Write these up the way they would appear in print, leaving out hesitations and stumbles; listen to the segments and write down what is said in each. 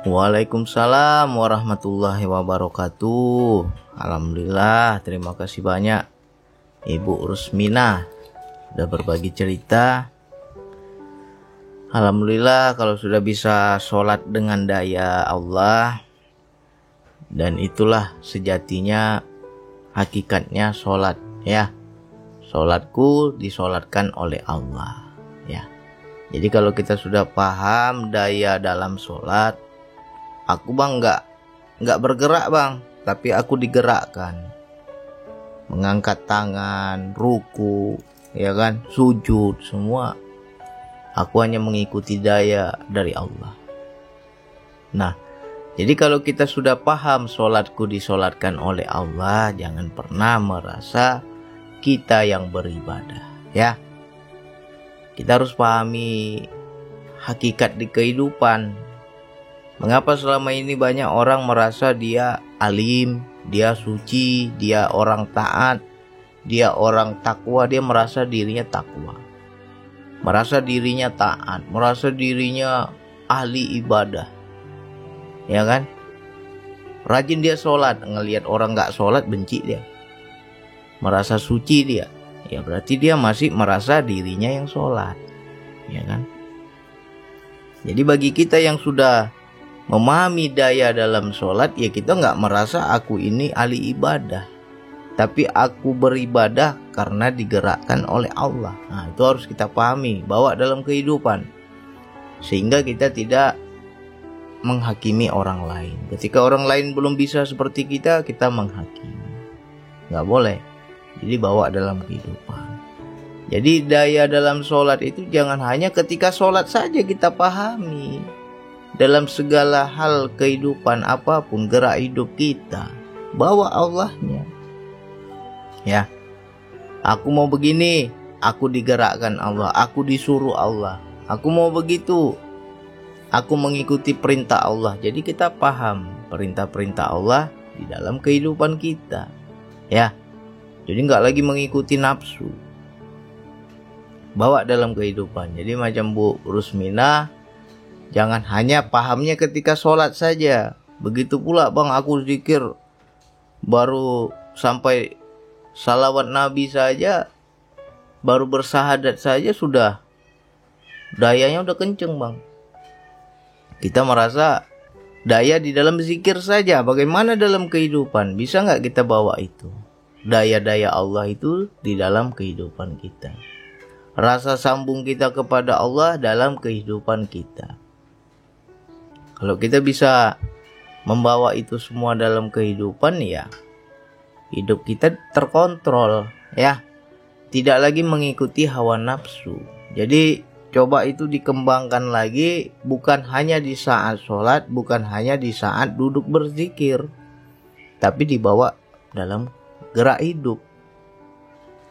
Waalaikumsalam warahmatullahi wabarakatuh. Alhamdulillah, terima kasih banyak Ibu Rusmina sudah berbagi cerita. Alhamdulillah kalau sudah bisa sholat dengan daya Allah. Dan itulah sejatinya hakikatnya sholat ya. Sholatku disolatkan oleh Allah ya. Jadi kalau kita sudah paham daya dalam sholat, aku bang nggak bergerak bang, tapi aku digerakkan. Mengangkat tangan, ruku, ya kan, sujud, semua. Aku hanya mengikuti daya dari Allah. Nah, jadi kalau kita sudah paham sholatku disolatkan oleh Allah, jangan pernah merasa kita yang beribadah, ya. Kita harus pahami hakikat di kehidupan. Mengapa selama ini banyak orang merasa dia alim, dia suci, dia orang taat, dia orang takwa, dia merasa dirinya takwa, merasa dirinya taat, merasa dirinya ahli ibadah, ya kan? Rajin dia sholat, ngelihat orang gak sholat benci dia, merasa suci dia, ya berarti dia masih merasa dirinya yang sholat, ya kan? Jadi bagi kita yang sudah memahami daya dalam sholat, ya kita nggak merasa aku ini ahli ibadah, tapi aku beribadah karena digerakkan oleh Allah. Nah, itu harus kita pahami, bawa dalam kehidupan, sehingga kita tidak menghakimi orang lain. Ketika orang lain belum bisa seperti kita menghakimi, nggak boleh. Jadi bawa dalam kehidupan. Jadi daya dalam sholat itu jangan hanya ketika sholat saja kita pahami. Dalam segala hal kehidupan apapun, gerak hidup kita, bawa Allahnya. Ya, aku mau begini, aku digerakkan Allah, aku disuruh Allah. Aku mau begitu, aku mengikuti perintah Allah. Jadi kita paham perintah-perintah Allah di dalam kehidupan kita. Ya, jadi nggak lagi mengikuti nafsu, bawa dalam kehidupan. Jadi macam Bu Rusmina, jangan hanya pahamnya ketika sholat saja. Begitu pula bang, aku zikir baru sampai salawat Nabi saja, baru bersahadat saja sudah dayanya udah kenceng bang. Kita merasa daya di dalam zikir saja. Bagaimana dalam kehidupan? Bisa nggak kita bawa itu? Daya-daya Allah itu di dalam kehidupan kita. Rasa sambung kita kepada Allah dalam kehidupan kita. Kalau kita bisa membawa itu semua dalam kehidupan, ya hidup kita terkontrol, ya. Tidak lagi mengikuti hawa nafsu. Jadi coba itu dikembangkan lagi, bukan hanya di saat sholat, bukan hanya di saat duduk berzikir, tapi dibawa dalam gerak hidup,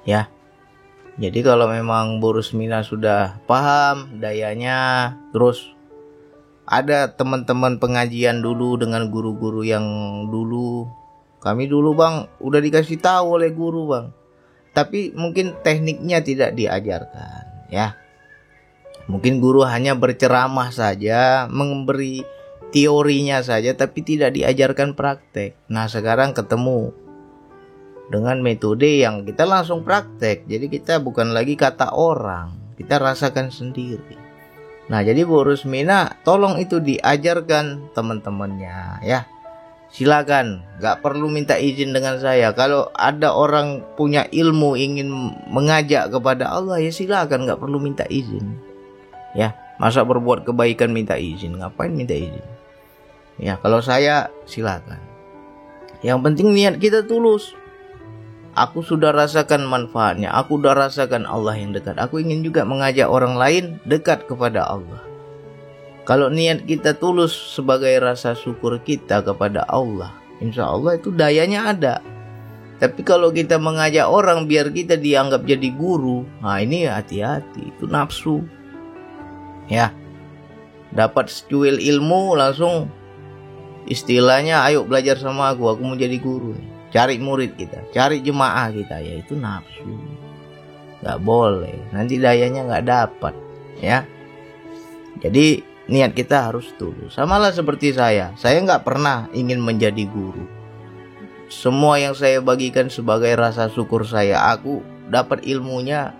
ya. Jadi kalau memang Bu Rusmina sudah paham dayanya, terus ada teman-teman pengajian dulu dengan guru-guru yang dulu. Kami dulu bang udah dikasih tahu oleh guru bang, tapi mungkin tekniknya tidak diajarkan, ya. Mungkin guru hanya berceramah saja, memberi teorinya saja, tapi tidak diajarkan praktek. Nah sekarang ketemu dengan metode yang kita langsung praktek. Jadi kita bukan lagi kata orang, kita rasakan sendiri. Nah jadi Bu Rusmina tolong itu diajarkan teman-temannya, ya. Silakan, gak perlu minta izin dengan saya. Kalau ada orang punya ilmu ingin mengajak kepada Allah, ya silakan, gak perlu minta izin, ya. Masa berbuat kebaikan minta izin? Ngapain minta izin? Ya kalau saya silakan. Yang penting niat kita tulus. Aku sudah rasakan manfaatnya, aku sudah rasakan Allah yang dekat. Aku ingin juga mengajak orang lain dekat kepada Allah. Kalau niat kita tulus sebagai rasa syukur kita kepada Allah, insya Allah itu dayanya ada. Tapi kalau kita mengajak orang biar kita dianggap jadi guru, nah ini hati-hati, itu nafsu. Ya, dapat secuil ilmu langsung istilahnya, ayo belajar sama aku mau jadi guru nih. Cari murid kita, cari jemaah kita, ya itu nafsu. Gak boleh, nanti dayanya gak dapat, ya. Jadi niat kita harus tulus. Samalah seperti saya nggak pernah ingin menjadi guru. Semua yang saya bagikan sebagai rasa syukur saya, aku dapat ilmunya,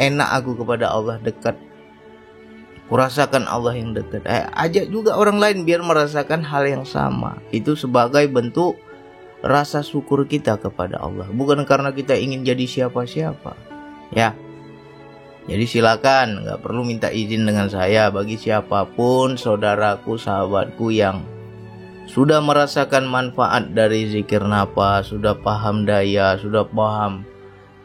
enak aku kepada Allah, dekat, kurasakan Allah yang dekat. Ajak juga orang lain biar merasakan hal yang sama. Itu sebagai bentuk rasa syukur kita kepada Allah, bukan karena kita ingin jadi siapa-siapa. Ya, jadi silakan, nggak perlu minta izin dengan saya. Bagi siapapun, saudaraku, sahabatku yang sudah merasakan manfaat dari zikir nafas, sudah paham daya, sudah paham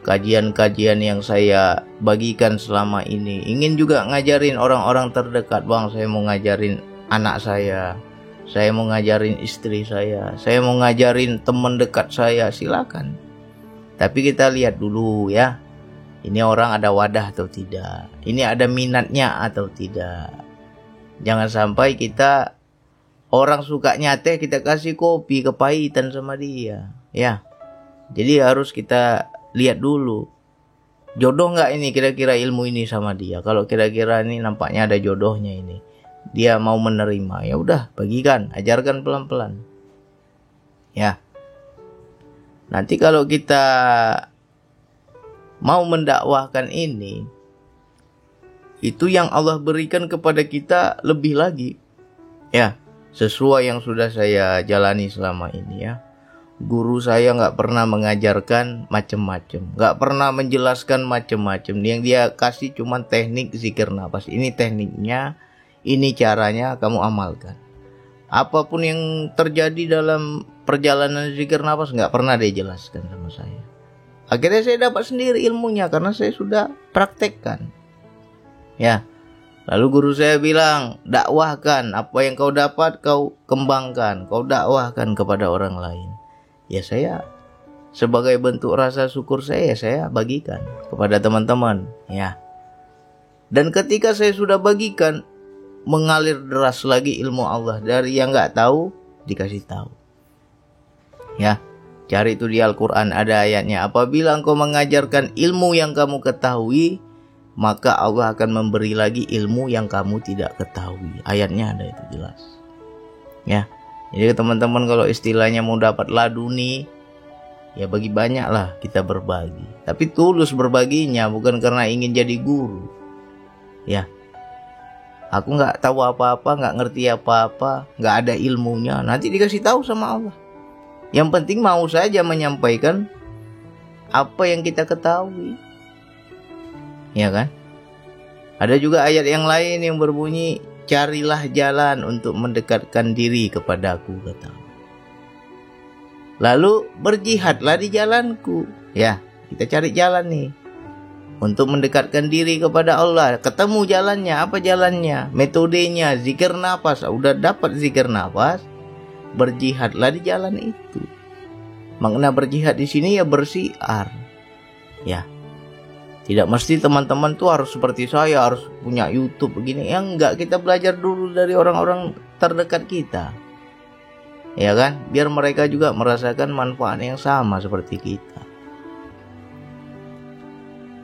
kajian-kajian yang saya bagikan selama ini, ingin juga ngajarin orang-orang terdekat, bang, saya mau ngajarin anak saya mau ngajarin istri saya mau ngajarin teman dekat saya, silakan. Tapi kita lihat dulu ya, ini orang ada wadah atau tidak, ini ada minatnya atau tidak. Jangan sampai kita, orang sukanya teh, kita kasih kopi, kepahitan sama dia, ya. Jadi harus kita lihat dulu, jodoh nggak ini kira-kira ilmu ini sama dia. Kalau kira-kira ini nampaknya ada jodohnya ini, dia mau menerima, ya udah bagikan, ajarkan pelan-pelan. Ya. Nanti kalau kita mau mendakwahkan ini, itu yang Allah berikan kepada kita lebih lagi. Ya, sesuai yang sudah saya jalani selama ini ya. Guru saya nggak pernah mengajarkan macam-macam, nggak pernah menjelaskan macam-macam. Yang dia kasih cuma teknik zikir nafas. Ini tekniknya, ini caranya, kamu amalkan. Apapun yang terjadi dalam perjalanan zikir nafas nggak pernah dia jelaskan sama saya. Akhirnya saya dapat sendiri ilmunya karena saya sudah praktekkan. Ya. Lalu guru saya bilang, dakwahkan apa yang kau dapat, kau kembangkan, kau dakwahkan kepada orang lain. Ya, saya sebagai bentuk rasa syukur saya bagikan kepada teman-teman, ya. Dan ketika saya sudah bagikan, mengalir deras lagi ilmu Allah, dari yang nggak tahu dikasih tahu. Ya, cari itu di Al-Quran, ada ayatnya, apabila engkau mengajarkan ilmu yang kamu ketahui, maka Allah akan memberi lagi ilmu yang kamu tidak ketahui. Ayatnya ada itu jelas. Ya, jadi teman-teman kalau istilahnya mau dapat laduni, ya bagi banyak lah kita berbagi. Tapi tulus berbaginya, bukan karena ingin jadi guru. Ya, aku nggak tahu apa-apa, nggak ngerti apa-apa, nggak ada ilmunya, nanti dikasih tahu sama Allah. Yang penting mau saja menyampaikan apa yang kita ketahui. Ya kan? Ada juga ayat yang lain yang berbunyi, carilah jalan untuk mendekatkan diri kepadaku, kata Allah. Lalu berjihadlah di jalanku. Ya, kita cari jalan nih untuk mendekatkan diri kepada Allah. Ketemu jalannya, apa jalannya? Metodenya zikir nafas. Udah dapat zikir nafas, berjihadlah di jalan itu. Makna berjihad di sini ya bersiar. Ya. Tidak mesti teman-teman tuh harus seperti saya, harus punya YouTube begini. Ya enggak, kita belajar dulu dari orang-orang terdekat kita. Ya kan? Biar mereka juga merasakan manfaat yang sama seperti kita.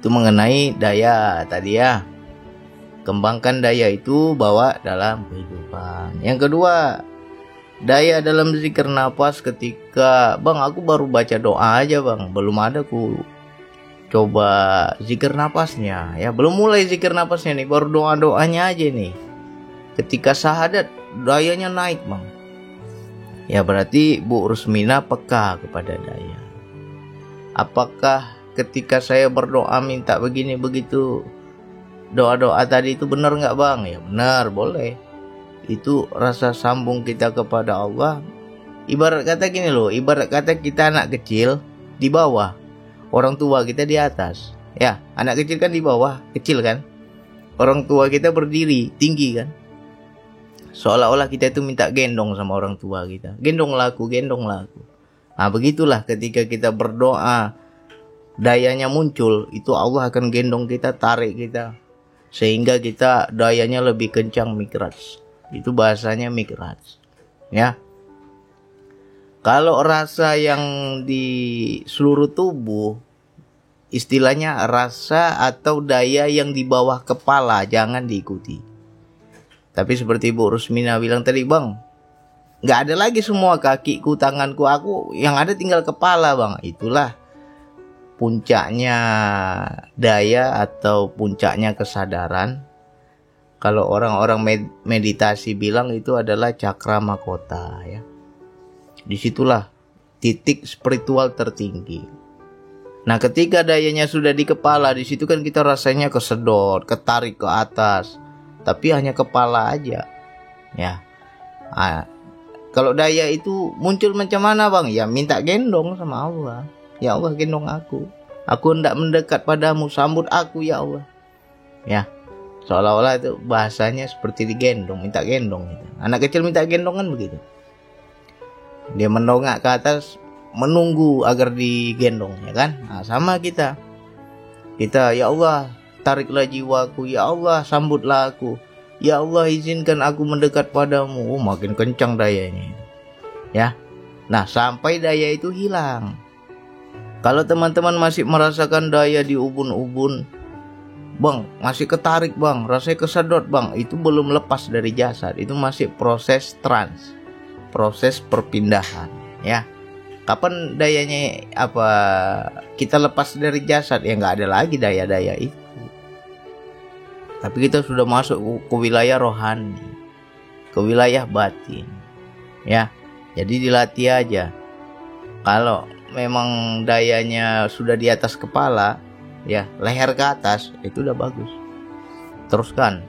Itu mengenai daya tadi ya. Kembangkan daya itu bawa dalam kehidupan. Yang kedua, daya dalam zikir nafas ketika, bang aku baru baca doa aja bang, belum ada ku coba zikir nafasnya, ya belum mulai zikir nafasnya nih, baru doa-doanya aja nih. Ketika syahadat dayanya naik bang. Ya berarti Bu Rusmina peka kepada daya. Apakah ketika saya berdoa minta begini begitu, doa-doa tadi itu benar nggak bang? Ya benar, boleh. Itu rasa sambung kita kepada Allah. Ibarat kata gini loh, ibarat kata kita anak kecil di bawah, orang tua kita di atas. Ya, anak kecil kan di bawah, kecil kan. Orang tua kita berdiri, tinggi kan. Seolah-olah kita itu minta gendong sama orang tua kita. Gendonglah aku, gendonglah aku. Nah, begitulah ketika kita berdoa, dayanya muncul, itu Allah akan gendong kita, tarik kita. Sehingga kita dayanya lebih kencang, mikraj. Itu bahasanya mikraj. Ya. Kalau rasa yang di seluruh tubuh, istilahnya rasa atau daya yang di bawah kepala, jangan diikuti. Tapi seperti Bu Rusmina bilang tadi, Bang, nggak ada lagi semua kakiku, tanganku, aku yang ada tinggal kepala, Bang. Itulah puncaknya daya atau puncaknya kesadaran. Kalau orang-orang meditasi bilang itu adalah cakra mahkota, ya. Disitulah titik spiritual tertinggi. Nah, ketika dayanya sudah di kepala, di situ kan kita rasanya kesedot, ketarik ke atas, tapi hanya kepala aja, ya. Nah, kalau daya itu muncul macam mana, Bang? Ya minta gendong sama Allah. Ya Allah, gendong aku. Aku hendak mendekat padamu, sambut aku ya Allah. Ya. Seolah-olah itu bahasanya seperti digendong, minta gendong gitu. Anak kecil minta gendong kan begitu. Dia mendongak ke atas, menunggu agar digendong, ya kan? Nah, sama kita. Kita, ya Allah, tariklah jiwaku, ya Allah, sambutlah aku. Ya Allah, izinkan aku mendekat padamu. Oh, makin kencang dayanya. Ya. Nah, sampai daya itu hilang. Kalau teman-teman masih merasakan daya di ubun-ubun, Bang, masih ketarik, Bang, rasanya kesedot, Bang, itu belum lepas dari jasad. Itu masih proses trans, proses perpindahan, ya. Kapan dayanya kita lepas dari jasad? Ya nggak ada lagi daya-daya itu. Tapi kita sudah masuk ke wilayah rohani, ke wilayah batin, ya. Jadi dilatih aja. Kalau memang dayanya sudah di atas kepala, ya, leher ke atas, itu udah bagus. Teruskan,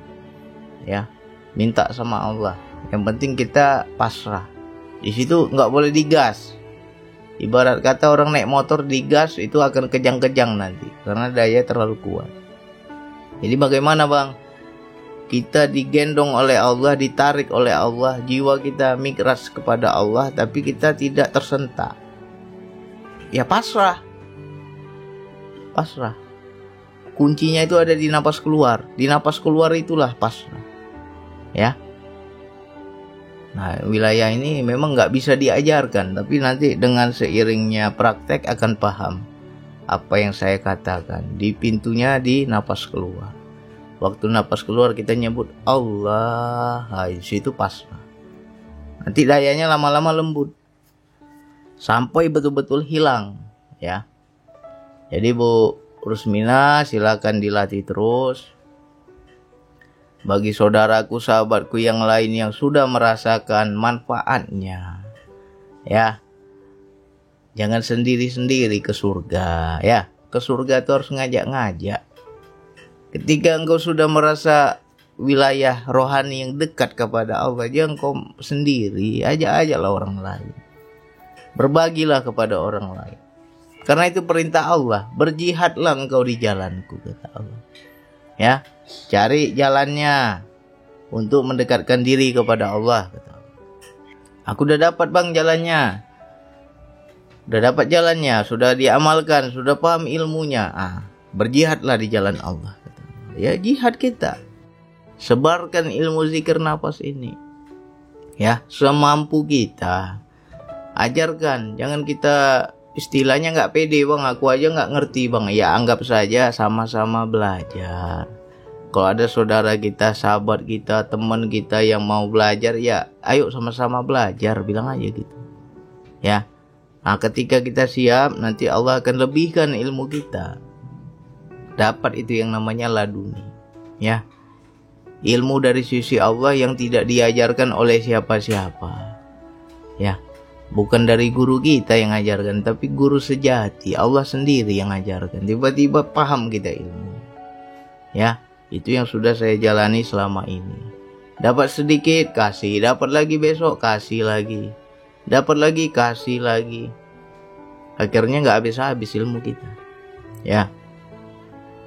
ya, minta sama Allah. Yang penting kita pasrah. Di situ nggak boleh digas. Ibarat kata orang naik motor digas itu akan kejang-kejang nanti karena daya terlalu kuat. Jadi bagaimana, Bang? Kita digendong oleh Allah, ditarik oleh Allah, jiwa kita migras kepada Allah, tapi kita tidak tersentak. Ya pasrah. Pasrah. Kuncinya itu ada di napas keluar. Di napas keluar itulah pasrah, ya. Nah, wilayah ini memang nggak bisa diajarkan, tapi nanti dengan seiringnya praktek akan paham apa yang saya katakan. Di pintunya di napas keluar. Waktu napas keluar kita nyebut Allah, di situ pasrah. Nanti dayanya lama-lama lembut sampai betul-betul hilang, ya. Jadi Bu Rusmina silakan dilatih terus. Bagi saudaraku, sahabatku yang lain yang sudah merasakan manfaatnya, ya, jangan sendiri-sendiri ke surga, ya. Ke surga itu harus ngajak-ngajak. Ketika engkau sudah merasa wilayah rohani yang dekat kepada Allah, jangan kau sendiri, ajak-ajaklah orang lain. Berbagilah kepada orang lain. Karena itu perintah Allah, berjihadlah engkau di jalanku, kata Allah. Ya, cari jalannya untuk mendekatkan diri kepada Allah, kata Allah. Aku udah dapat, Bang, jalannya. Udah dapat jalannya, sudah diamalkan, sudah paham ilmunya. Berjihadlah di jalan Allah, kata Allah. Ya, jihad kita. Sebarkan ilmu zikir nafas ini. Ya, semampu kita. Ajarkan, jangan kita istilahnya nggak pede, Bang, aku aja nggak ngerti, Bang. Ya anggap saja sama-sama belajar. Kalau ada saudara kita, sahabat kita, teman kita yang mau belajar, ya ayo sama-sama belajar, bilang aja gitu, ya. Nah, ketika kita siap, nanti Allah akan lebihkan ilmu kita. Dapat itu yang namanya laduni, ya. Ilmu dari sisi Allah yang tidak diajarkan oleh siapa-siapa, ya. Bukan dari guru kita yang ajarkan, tapi guru sejati, Allah sendiri yang ajarkan. Tiba-tiba paham kita ilmu. Ya, itu yang sudah saya jalani selama ini. Dapat sedikit, kasih. Dapat lagi besok, kasih lagi. Dapat lagi, kasih lagi. Akhirnya nggak habis-habis ilmu kita. Ya,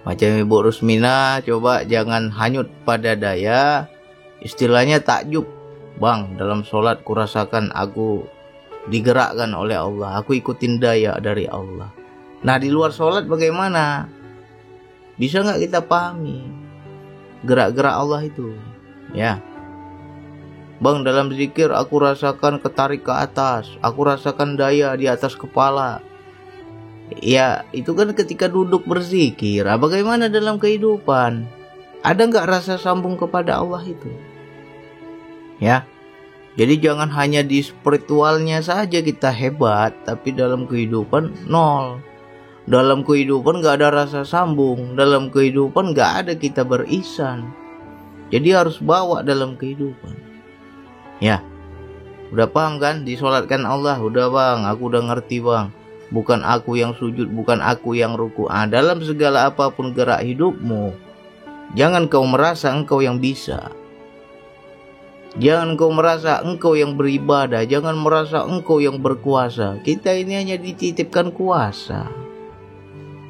macam Ibu Rusmina, coba jangan hanyut pada daya. Istilahnya takjub. Bang, dalam sholat kurasakan aku digerakkan oleh Allah, aku ikutin daya dari Allah. Nah, di luar sholat bagaimana? Bisa nggak kita pahami gerak-gerak Allah itu? Ya, Bang, dalam zikir aku rasakan ketarik ke atas, aku rasakan daya di atas kepala. Ya, itu kan ketika duduk berzikir. Bagaimana dalam kehidupan? Ada nggak rasa sambung kepada Allah itu? Ya. Jadi jangan hanya di spiritualnya saja kita hebat, tapi dalam kehidupan nol. Dalam kehidupan gak ada rasa sambung, dalam kehidupan gak ada kita berisan. Jadi harus bawa dalam kehidupan. Ya, udah paham kan? Disolatkan Allah, udah bang, aku udah ngerti bang. Bukan aku yang sujud, bukan aku yang ruku. Dalam segala apapun gerak hidupmu, jangan kau merasa engkau yang bisa. Jangan kau merasa engkau yang beribadah, jangan merasa engkau yang berkuasa. Kita ini hanya dititipkan kuasa.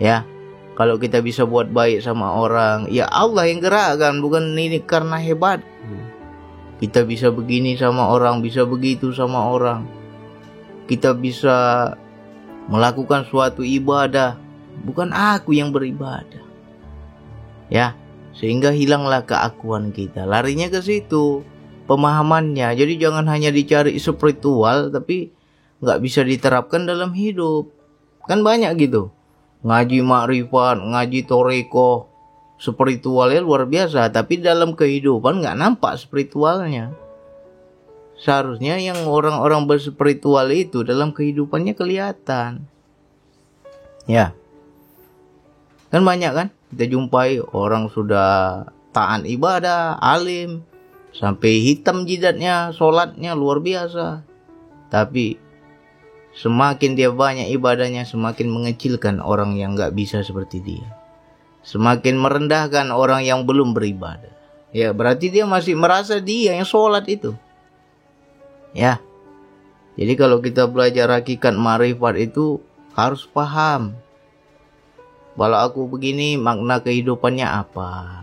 Ya, kalau kita bisa buat baik sama orang, ya Allah yang gerakkan, bukan ini karena hebatku. Kita bisa begini sama orang, bisa begitu sama orang. Kita bisa melakukan suatu ibadah, bukan aku yang beribadah. Ya, sehingga hilanglah keakuan kita. Larinya ke situ pemahamannya. Jadi jangan hanya dicari spiritual tapi nggak bisa diterapkan dalam hidup. Kan banyak gitu. Ngaji makrifat, ngaji toreko, spiritualnya luar biasa, tapi dalam kehidupan nggak nampak spiritualnya. Seharusnya yang orang-orang berspiritual itu dalam kehidupannya kelihatan. Ya. Kan banyak kan kita jumpai orang sudah taat ibadah, alim, sampai hitam jidatnya, sholatnya luar biasa. Tapi semakin dia banyak ibadahnya, semakin mengecilkan orang yang gak bisa seperti dia. Semakin merendahkan orang yang belum beribadah. Ya berarti dia masih merasa dia yang sholat itu. Ya. Jadi kalau kita belajar hakikat ma'rifat itu harus paham. Kalau aku begini, makna kehidupannya apa?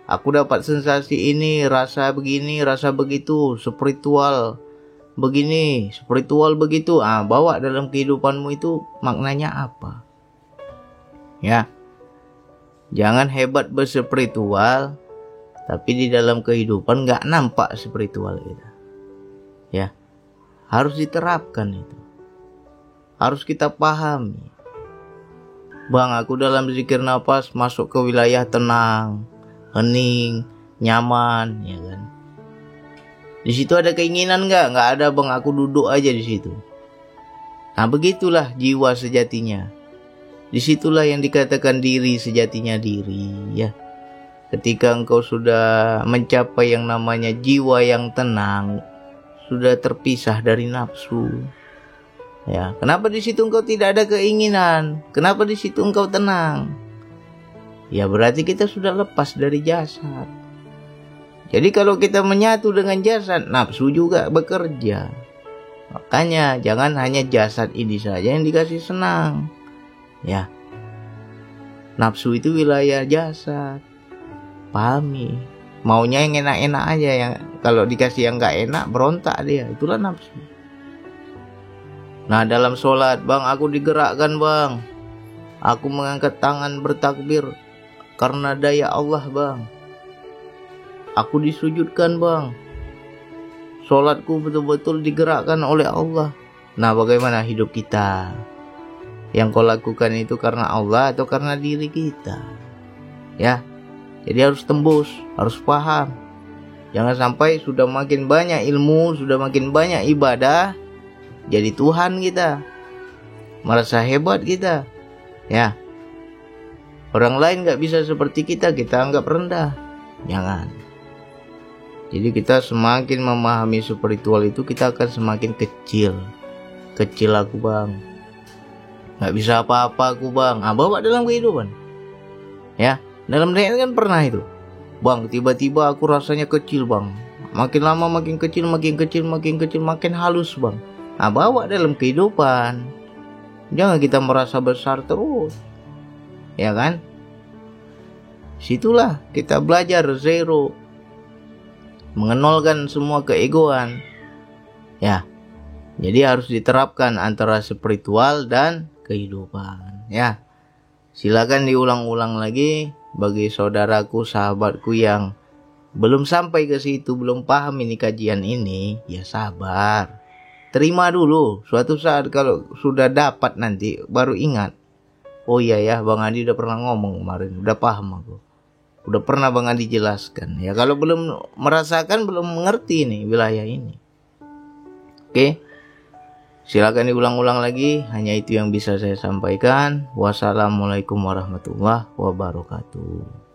Aku dapat sensasi ini, rasa begini, rasa begitu, spiritual begini, spiritual begitu. Bawa dalam kehidupanmu itu maknanya apa? Ya. Jangan hebat berspiritual, tapi di dalam kehidupan gak nampak spiritual kita. Ya. Harus diterapkan itu. Harus kita pahami. Bang, aku dalam zikir nafas masuk ke wilayah tenang, hening, nyaman, ya kan. Di situ ada keinginan nggak? Nggak ada bang, aku duduk aja di situ. Nah begitulah jiwa sejatinya. Disitulah yang dikatakan diri sejatinya diri, ya. Ketika engkau sudah mencapai yang namanya jiwa yang tenang, sudah terpisah dari nafsu. Ya, kenapa di situ engkau tidak ada keinginan? Kenapa di situ engkau tenang? Ya berarti kita sudah lepas dari jasad. Jadi kalau kita menyatu dengan jasad, nafsu juga bekerja. Makanya jangan hanya jasad ini saja yang dikasih senang. Ya. Nafsu itu wilayah jasad. Pahami. Maunya yang enak-enak aja, yang kalau dikasih yang gak enak berontak dia. Itulah nafsu. Nah dalam sholat, bang, aku digerakkan bang. Aku mengangkat tangan bertakbir karena daya Allah bang. Aku disujudkan bang. Sholatku betul-betul digerakkan oleh Allah. Nah bagaimana hidup kita? Yang kau lakukan itu karena Allah atau karena diri kita? Ya. Jadi harus tembus, harus paham. Jangan sampai sudah makin banyak ilmu, sudah makin banyak ibadah, jadi Tuhan kita, merasa hebat kita. Ya. Orang lain gak bisa seperti kita anggap rendah. Jangan. Jadi kita semakin memahami spiritual itu, kita akan semakin kecil. Kecil aku bang, gak bisa apa-apa aku bang. Bawa dalam kehidupan. Ya. Dalam dunia kan pernah itu. Bang, tiba-tiba aku rasanya kecil bang. Makin lama makin kecil, makin kecil, makin kecil, makin halus bang. Bawa dalam kehidupan. Jangan kita merasa besar terus. Ya kan? Situlah kita belajar zero. Mengenolkan semua keegoan. Ya. Jadi harus diterapkan antara spiritual dan kehidupan. Ya. Silakan diulang-ulang lagi bagi saudaraku, sahabatku yang belum sampai ke situ, belum paham ini kajian ini, ya sabar. Terima dulu, suatu saat kalau sudah dapat nanti baru ingat. Oh iya ya, Bang Adi udah pernah ngomong kemarin, udah paham aku. Udah pernah Bang Adi jelaskan. Ya kalau belum merasakan, belum mengerti nih wilayah ini. Oke. Silakan diulang-ulang lagi. Hanya itu yang bisa saya sampaikan. Wassalamualaikum warahmatullahi wabarakatuh.